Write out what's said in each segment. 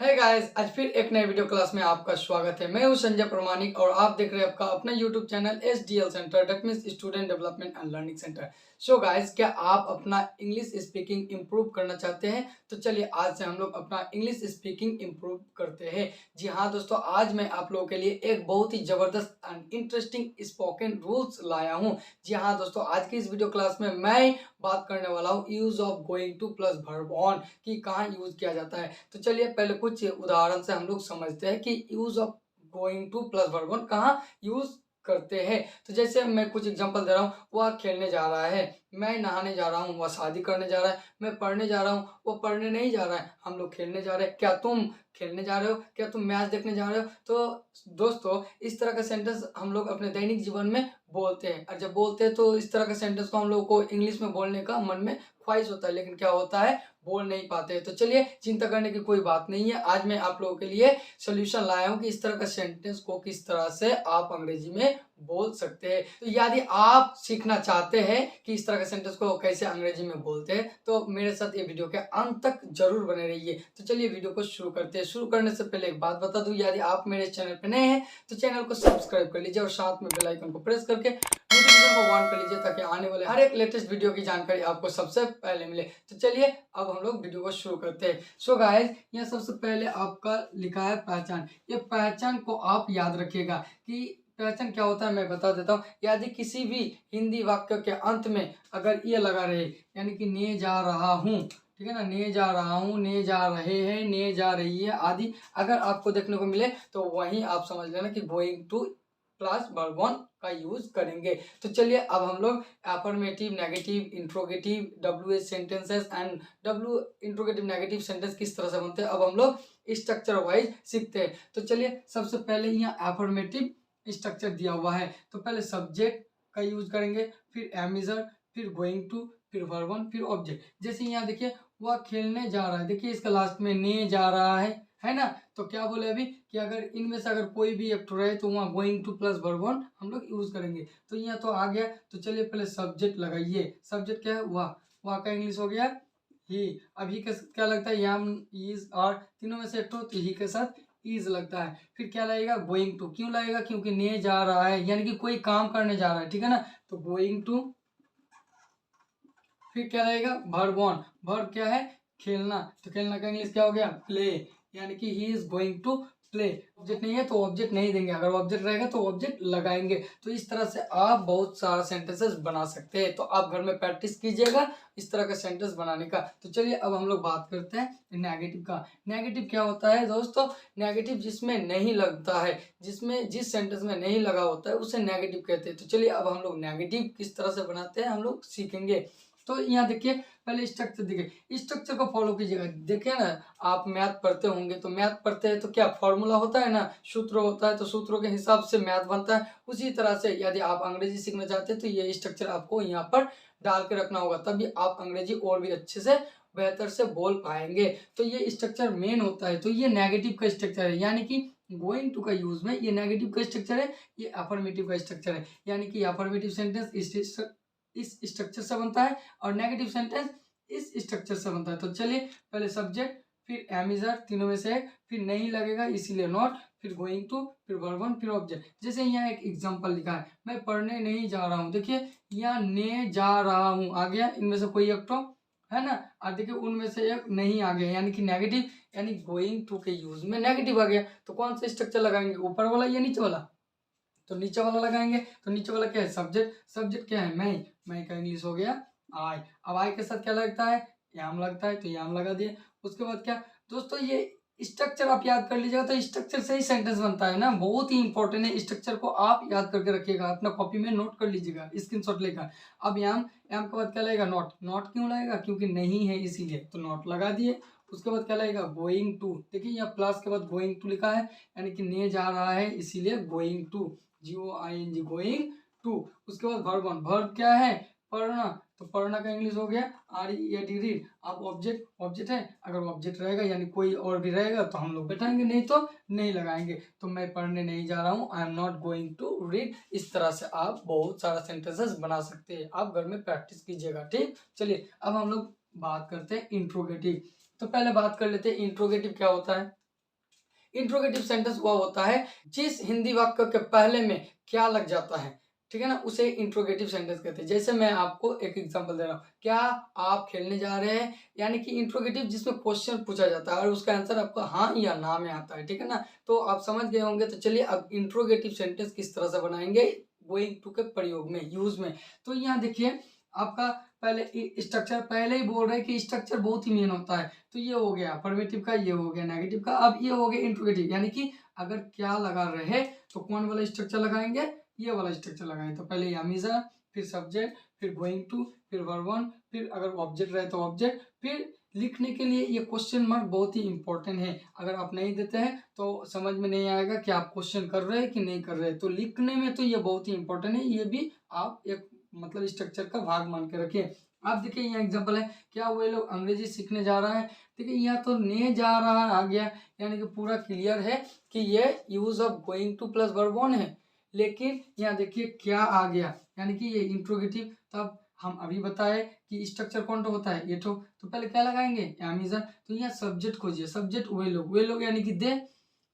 है गाइस, आज फिर एक नए वीडियो क्लास में आपका स्वागत है। मैं हूं संजय प्रमाणिक और आप देख रहे हैं आपका अपना YouTube channel SDL centre, that means student development and learning centre. So guys, क्या आप अपना इंग्लिश स्पीकिंग इंप्रूव करना चाहते हैं? तो चलिए आज से हम लोग अपना इंग्लिश स्पीकिंग इंप्रूव करते हैं। जी हाँ दोस्तों, आज मैं आप लोगों के लिए एक बहुत ही जबरदस्त एंड इंटरेस्टिंग स्पोकन रूल्स लाया हूँ। जी हाँ दोस्तों, आज की इस वीडियो क्लास में मैं बात करने वाला हूँ use of going two plus verb on कि कहाँ यूज किया जाता है। तो चलिए पहले कुछ उदाहरण से हम लोग समझते हैं कि use of going two plus verb on कहाँ यूज करते हैं। तो जैसे मैं कुछ एग्जांपल दे रहा हूँ, वह खेलने जा रहा है, मैं नहाने जा रहा हूँ, वह शादी करने जा रहा है, मैं पढ़ने जा रहा हूँ, वो पढ़ने नहीं जा रहा है, हम लोग खेलने जा रहे हैं, क्या तुम खेलने जा रहे हो, क्या तुम मैच देखने जा रहे हो। तो दोस्तों, इस तरह का सेंटेंस हम लोग अपने दैनिक जीवन में बोलते हैं, और जब बोलते हैं तो इस तरह का सेंटेंस को हम लोग को इंग्लिश में बोलने का मन में ख्वाहिश होता है, लेकिन क्या होता है, बोल नहीं पाते। तो चलिए चिंता करने की कोई बात नहीं है, आज मैं आप लोगों के लिए सॉल्यूशन लाया हूं कि इस तरह का सेंटेंस को किस तरह से आप अंग्रेजी में बोल सकते हैं। तो यदि आप सीखना चाहते हैं कि इस तरह के सेंटेंस को कैसे अंग्रेजी में बोलते हैं, तो मेरे साथ ये वीडियो के अंत तक जरूर बने रहिए। तो चलिए वीडियो को शुरू करते हैं। शुरू करने से पहले एक बात बता दूं, यदि आप मेरे चैनल पर नए हैं तो चैनल को सब्सक्राइब कर लीजिए और साथ में बेल आइकन को प्रेस करके नोटिफिकेशन को ऑन कर लीजिए, ताकि आने वाले हर एक लेटेस्ट वीडियो की जानकारी आपको सबसे पहले मिले। तो चलिए अब हम लोग वीडियो को शुरू करते हैं। सो गाइस, यहाँ सबसे पहले आपका लिखा है पहचान। ये पहचान को आप याद रखिएगा कि पहचान क्या होता है, मैं बता देता हूँ। यदि किसी भी हिंदी वाक्य के अंत में अगर ये लगा रहे, यानी कि ने जा रहा हूँ, ठीक है ना, ने जा रहा हूँ, ने जा रहे हैं, ने जा रही है आदि अगर आपको देखने को मिले, तो वहीं आप समझ लेना कि going two plus verb on का यूज करेंगे। तो चलिए अब हम लोग affirmative, negative, interrogative, WH sentences and W interrogative negative sentence किस तरह से बनते हैं अब हम लोग स्ट्रक्चर वाइज सीखते हैं। तो चलिए सबसे पहले यहाँ अफर्मेटिव स्ट्रक्चर दिया हुआ है, तो पहले सब्जेक्ट का यूज करेंगे, फिर एम इजर, फिर गोइंग टू, फिर वर्ब ऑन, फिर ऑब्जेक्ट। जैसे यहाँ देखिए वह खेलने जा रहा है, देखिए इसका लास्ट में ने जा रहा है ना। तो क्या बोले अभी कि अगर इनमें से अगर कोई भी एक रहे तो वहाँ going two plus verb on हम लोग यूज करेंगे। तो यहाँ तो आ गया। तो चलिए पहले सब्जेक्ट लगाइए। सब्जेक्ट क्या है, वह का इंग्लिश हो गया ही। अब ही के क्या लगता है, याम, इज और तीनों में से एक तो ही के साथ इज लगता है। फिर क्या लगेगा, गोइंग टू। क्यों लगेगा, क्योंकि ने जा रहा है, यानी कि कोई काम करने जा रहा है, ठीक है ना। तो गोइंग टू। फिर क्या रहेगा, वर्ब ऑन। वर्ब क्या है, खेलना। तो खेलना का इंग्लिश क्या हो गया, प्ले, यानी कि he is going to play. Object नहीं है तो ऑब्जेक्ट नहीं देंगे, अगर ऑब्जेक्ट रहेगा तो ऑब्जेक्ट लगाएंगे। तो इस तरह से आप बहुत सारा सेंटेंसेस बना सकते हैं। तो आप घर में प्रैक्टिस कीजिएगा इस तरह का सेंटेंस बनाने का। तो चलिए अब हम लोग बात करते हैं नेगेटिव का। नेगेटिव क्या होता है दोस्तों, नेगेटिव जिसमें नहीं लगता है, जिसमें जिस सेंटेंस में नहीं लगा होता है उसे नेगेटिव कहते हैं। तो चलिए अब हम लोग नेगेटिव किस तरह से बनाते हैं हम लोग सीखेंगे। तो यहाँ देखिए पहले स्ट्रक्चर देखिए, स्ट्रक्चर को फॉलो कीजिएगा। देखिए ना, आप मैथ पढ़ते होंगे, तो मैथ पढ़ते हैं तो क्या फॉर्मूला होता है ना, सूत्र होता है, तो सूत्रों के हिसाब से मैथ बनता है। उसी तरह से यदि आप अंग्रेजी सीखना चाहते हैं तो ये स्ट्रक्चर आपको यहाँ पर डाल के रखना होगा, तभी आप अंग्रेजी और भी अच्छे से बेहतर से बोल पाएंगे। तो ये स्ट्रक्चर मेन होता है। तो ये नेगेटिव का स्ट्रक्चर है, यानी कि गोइंग टू का यूज में ये नेगेटिव का स्ट्रक्चर है, ये अफर्मेटिव का स्ट्रक्चर है। यानी कि अफर्मेटिव सेंटेंस इस स्ट्रक्चर से बनता है और नेगेटिव सेंटेंस इस स्ट्रक्चर से बनता है। तो चलिए पहले सब्जेक्ट, फिर एम इजर, तीनों में से एक, फिर नहीं लगेगा इसीलिए नॉट, फिर गोइंग टू, फिर वर्ब ऑन, फिर ऑब्जेक्ट। जैसे यहाँ एक एग्जांपल लिखा है, मैं पढ़ने नहीं जा रहा हूँ, देखिए यहाँ ने जा रहा हूँ आ गया, इनमें से कोई एक तो है ना, और देखिए उनमें से एक नहीं आ गया, यानी कि नेगेटिव, यानी गोइंग टू के यूज में नेगेटिव आ गया। तो कौन सा स्ट्रक्चर लगाएंगे, ऊपर वाला या नीचे वाला? तो नीचे वाला लगाएंगे। तो नीचे वाला क्या है, सब्जेक्ट। सब्जेक्ट क्या है, मैं का इंग्लिश हो गया आई। अब आई के साथ क्या लगता है, याम लगता है, तो याम लगा दिए। उसके बाद क्या दोस्तों, ये स्ट्रक्चर आप याद कर लीजिएगा, तो स्ट्रक्चर से ही सेंटेंस बनता है ना, बहुत ही इंपॉर्टेंट है। स्ट्रक्चर को आप याद करके रखिएगा, अपना कॉपी में नोट कर लीजिएगा, स्क्रीनशॉट लेकर। अब याम, याम के बाद क्या लगेगा, नॉट। नॉट क्यों लगेगा, क्योंकि नहीं है इसीलिए, तो नॉट लगा दिए। उसके बाद क्या लगेगा, गोइंग टू। देखिए यहाँ प्लस के बाद गोइंग टू लिखा है, यानी कि ने जा रहा है इसीलिए going to, GOING, going to. उसके बाद वर्ब ऑन। वर्ब क्या है, पढ़ना। तो पढ़ना का इंग्लिश हो गया READ, रीड। अब ऑब्जेक्ट, ऑब्जेक्ट है, अगर ऑब्जेक्ट रहेगा यानी कोई और भी रहेगा तो हम लोग बैठाएंगे, नहीं तो नहीं लगाएंगे। तो मैं पढ़ने नहीं जा रहा हूँ, I am not going to read. इस तरह से आप बहुत सारा सेंटेंसेस बना सकते हैं, आप घर में प्रैक्टिस कीजिएगा, ठीक। चलिए अब हम लोग बात करते हैं इंट्रोगेटिव। तो पहले बात कर लेते हैं इंट्रोगेटिव क्या होता है। इंट्रोगेटिव सेंटेंस वह होता है जिस हिंदी वाक्य के पहले में क्या लग जाता है, ठीक है ना, उसे इंट्रोगेटिव सेंटेंस कहते हैं। जैसे मैं आपको एक एग्जांपल दे रहा हूँ, क्या आप खेलने जा रहे हैं, यानी कि इंट्रोगेटिव जिसमें क्वेश्चन पूछा जाता है और उसका आंसर आपका हाँ या ना में आता है, ठीक है ना। तो आप समझ गए होंगे। तो चलिए अब इंट्रोगेटिव सेंटेंस किस तरह से बनाएंगे गोइंग टू के प्रयोग में, यूज में। तो यहाँ देखिए आपका पहले स्ट्रक्चर पहले ही बोल रहे हैं कि स्ट्रक्चर बहुत ही मेन होता है। तो ये हो गया अफर्मेटिव का, ये हो गया नेगेटिव का, अब ये हो गया इंट्रोगेटिव, यानी कि अगर क्या लगा रहे तो कौन वाला स्ट्रक्चर लगाएंगे, ये वाला स्ट्रक्चर लगाएंगे। तो पहले एम इज, फिर सब्जेक्ट, फिर गोइंग टू, फिर वर्ब वन, फिर अगर ऑब्जेक्ट रहे तो ऑब्जेक्ट, फिर लिखने के लिए ये क्वेश्चन मार्क बहुत ही इंपॉर्टेंट है। अगर आप नहीं देते हैं तो समझ में नहीं आएगा कि आप क्वेश्चन कर रहे हैं कि नहीं कर रहे हैं। तो लिखने में तो ये बहुत ही इंपॉर्टेंट है, ये भी आप एक मतलब स्ट्रक्चर का भाग मान के रखिए। आप देखिए यहाँ एग्जांपल है, क्या वो लोग अंग्रेजी सीखने जा रहा है, देखिए यहाँ तो ने जा रहा आ गया, यानी कि पूरा क्लियर है कि ये use of going two plus verb one है। लेकिन यहाँ देखिए क्या आ गया, यानी कि ये इंट्रोगेटिव। तब हम अभी बताए कि स्ट्रक्चर कौन होता है, ये तो पहले क्या लगाएंगे एमिजन। तो यहाँ सब्जेक्ट खोजिए, सब्जेक्ट वे लोग यानी कि दे,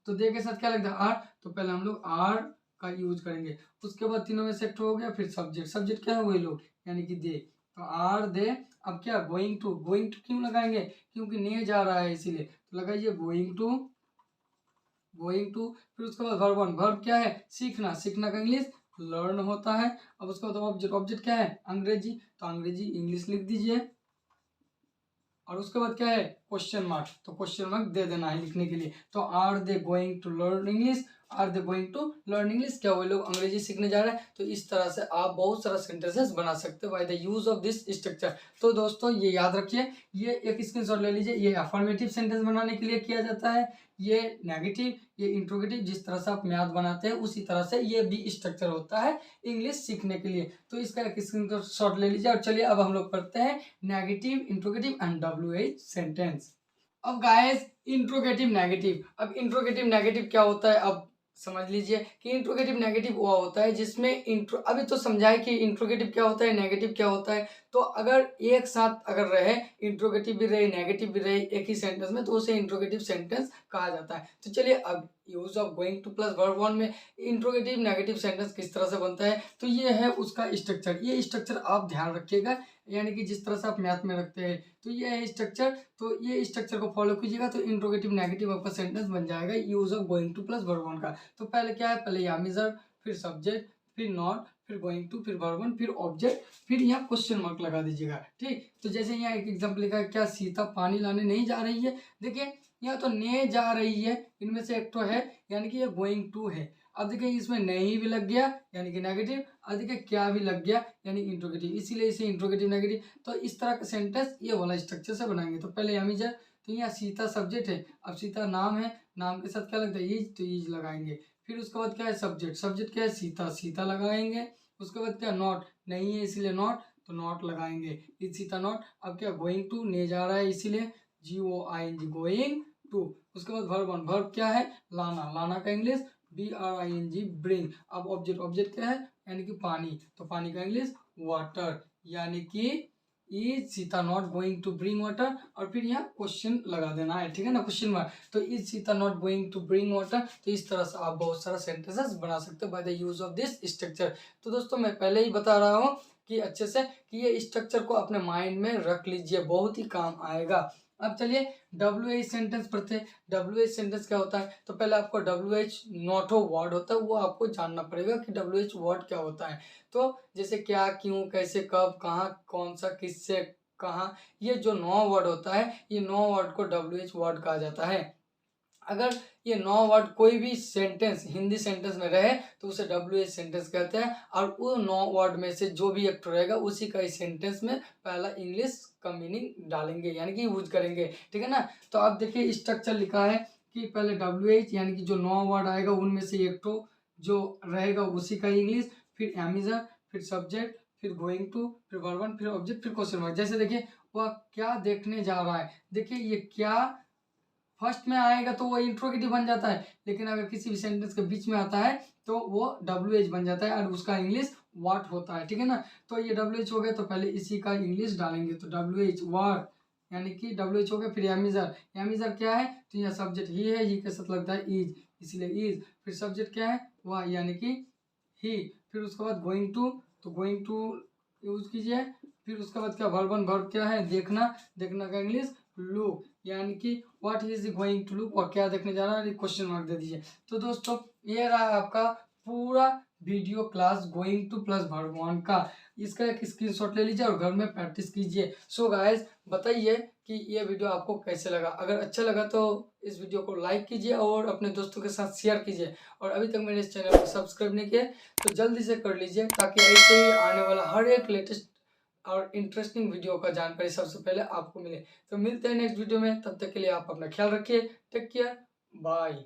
तो दे के साथ क्या लगता है आर, तो पहले हम लोग आर का यूज करेंगे। उसके बाद तीनों में से एक हो गया, फिर सब्जेक्ट, सब्जेक्ट क्या है वे लोग यानी कि दे, तो आर दे। अब क्या गोइंग टू, गोइंग टू क्यों लगाएंगे, क्योंकि ने जा रहा है इसीलिए, तो लगाइए गोइंग टू, गोइंग टू। फिर उसके बाद वर्ब वन, वर्ब क्या है सीखना, सीखना का इंग्लिश लर्न होता है। अब उसके बाद ऑब्जेक्ट, ऑब्जेक्ट क्या है अंग्रेजी, तो अंग्रेजी इंग्लिश लिख दीजिए। और उसके बाद क्या है क्वेश्चन मार्क, तो क्वेश्चन मार्क दे देना है लिखने के लिए। तो are they going to learn English, are they going to learn English, क्या वो लोग अंग्रेजी सीखने जा रहे हैं। तो इस तरह से आप बहुत सारा सेंटेंसेस बना सकते हो by the use of this structure. तो दोस्तों ये याद रखिए, ये एक स्क्रीनशॉट ले लीजिए, ये अफर्मेटिव सेंटेंस बनाने के लिए किया जाता है, ये नेगेटिव, ये इंट्रोगेटिव। जिस तरह से आप म्याद बनाते हैं उसी तरह से ये भी स्ट्रक्चर होता है इंग्लिश सीखने के लिए। तो इसका एक स्क्रीनशॉट ले लीजिए। और चलिए अब हम लोग पढ़ते हैं negative, interrogative and WH sentence. अब गाइस इंट्रोगेटिव नेगेटिव, अब इंट्रोगेटिव नेगेटिव क्या होता है अब समझ लीजिए कि इंट्रोगेटिव नेगेटिव वो होता है जिसमें इंट्रो, अभी तो समझाए कि इंट्रोगेटिव क्या होता है नेगेटिव क्या होता है। तो अगर एक साथ अगर रहे, इंट्रोगेटिव भी रहे नेगेटिव भी रहे एक ही सेंटेंस में, तो उसे इंट्रोगेटिव सेंटेंस कहा जाता है। तो चलिए अब use of going two plus verb one में इंट्रोगेटिव नेगेटिव सेंटेंस किस तरह से बनता है, तो ये है उसका स्ट्रक्चर। ये स्ट्रक्चर आप ध्यान रखिएगा, यानी कि जिस तरह से आप मैथ में रखते हैं तो ये है स्ट्रक्चर। तो ये स्ट्रक्चर को फॉलो कीजिएगा तो इंट्रोगेटिव नेगेटिव आपका सेंटेंस बन जाएगा use of going two plus verb one का। तो पहले क्या है, पहले याम इज, फिर सब्जेक्ट, फिर नॉट, फिर गोइंग टू, फिर वर्ब वन, फिर ऑब्जेक्ट, फिर यहाँ क्वेश्चन मार्क लगा दीजिएगा। ठीक, तो जैसे यहाँ एक एग्जाम्पल लिखा है, क्या सीता पानी लाने नहीं जा रही है। देखिए यहाँ तो ने जा रही है, इनमें से एक तो है यानी कि ये गोइंग टू है। अब देखिए इसमें नहीं भी लग गया यानी कि नेगेटिव, और देखिए क्या भी लग गया यानी इंट्रोगेटिव, इसीलिए इसे इंट्रोगेटिव नेगेटिव। तो इस तरह का सेंटेंस ये वाला स्ट्रक्चर से बनाएंगे। तो पहले यामी जा, तो यहाँ सीता सब्जेक्ट है, अब सीता नाम है, नाम के साथ क्या लगता है ईज, तो ईज लगाएंगे। फिर उसके बाद क्या है सब्जेक्ट, सब्जेक्ट क्या है सीता, सीता लगाएंगे। उसके बाद क्या नॉट, नहीं है इसीलिए नॉट, तो नॉट लगाएंगे, ईज सीता नॉट। अब क्या गोइंग टू, ने जा रहा है इसीलिए GOING गोइंग टू। उसके बाद वर्ब वन, वर्ब क्या है लाना, लाना का इंग्लिश BRING ब्रिंग। अब ऑब्जेक्ट, ऑब्जेक्ट क्या है यानी कि पानी, तो पानी का इंग्लिश वाटर, यानी कि is Sita not going to bring water. और फिर यहाँ क्वेश्चन लगा देना है, ठीक है ना, क्वेश्चन मार्क। तो is Sita not going to bring water. तो इस तरह से आप बहुत सारा सेंटेंसेस बना सकते हो by the use of this structure. तो दोस्तों मैं पहले ही बता रहा हूँ कि अच्छे से कि ये स्ट्रक्चर को अपने माइंड में रख लीजिए, बहुत ही काम आएगा। अब चलिए WH सेंटेंस पढ़ते हैं। WH सेंटेंस क्या होता है, तो पहले आपको WH नॉट हो वर्ड होता है वो आपको जानना पड़ेगा कि WH वर्ड क्या होता है। तो जैसे क्या, क्यों, कैसे, कब, कहाँ, कौन सा, किससे, कहाँ, ये जो 9 वर्ड होता है, ये 9 वर्ड को WH वर्ड कहा जाता है। अगर ये 9 वर्ड कोई भी सेंटेंस हिंदी सेंटेंस में रहे तो उसे WH सेंटेंस कहते हैं। और वो 9 वर्ड में से जो भी एक रहेगा उसी का इस सेंटेंस में पहला इंग्लिश का मीनिंग डालेंगे यानी कि यूज करेंगे, ठीक है ना। तो अब देखिए स्ट्रक्चर लिखा है कि पहले WH यानी कि जो 9 वर्ड आएगा उनमें से एक तो जो रहेगा उसी का इंग्लिश, फिर एमिजन, फिर सब्जेक्ट, फिर गोइंग टू, फिर वर्ब वन, फिर ऑब्जेक्ट, फिर क्वेश्चन मार्क। जैसे देखिए वह क्या देखने जा रहा है, देखिए ये क्या फर्स्ट में आएगा तो वो इंट्रोगेटिव बन जाता है, लेकिन अगर किसी भी सेंटेंस के बीच में आता है तो वो WH बन जाता है और उसका इंग्लिश व्हाट होता है, ठीक है ना। तो ये WH हो गया तो पहले इसी का इंग्लिश डालेंगे, तो WH व्हाट, यानी कि WH हो गया, फिर एम इज़ क्या है, तो यहाँ सब्जेक्ट ही है, ही के साथ लगता है इज, इसलिए इज। फिर सब्जेक्ट क्या है, वह, यानी कि ही। फिर उसके बाद गोइंग टू, तो गोइंग टू यूज कीजिए। फिर उसके बाद क्या, वर्ब क्या है, देखना, देखना का इंग्लिश लुक, यानी कि what is going to look, और क्या देखने जा रहा है, क्वेश्चन मार्क दे दीजिए। तो दोस्तों ये रहा आपका पूरा video class going two plus verb one का। इसका एक स्क्रीनशॉट ले लीजिए और घर में प्रैक्टिस कीजिए। सो गाइस बताइए कि ये वीडियो आपको कैसे लगा। अगर अच्छा लगा तो इस वीडियो को लाइक कीजिए और अपने दोस्तों के साथ शेयर कीजिए, और अभी तक मेरे इस चैनल को सब्सक्राइब नहीं किया तो जल्दी से कर लीजिए, ताकि ऐसे ही आने वाला हर एक लेटेस्ट और इंटरेस्टिंग वीडियो का जानकारी सबसे पहले आपको मिले। तो मिलते हैं नेक्स्ट वीडियो में, तब तक के लिए आप अपना ख्याल रखिए। Take care, bye.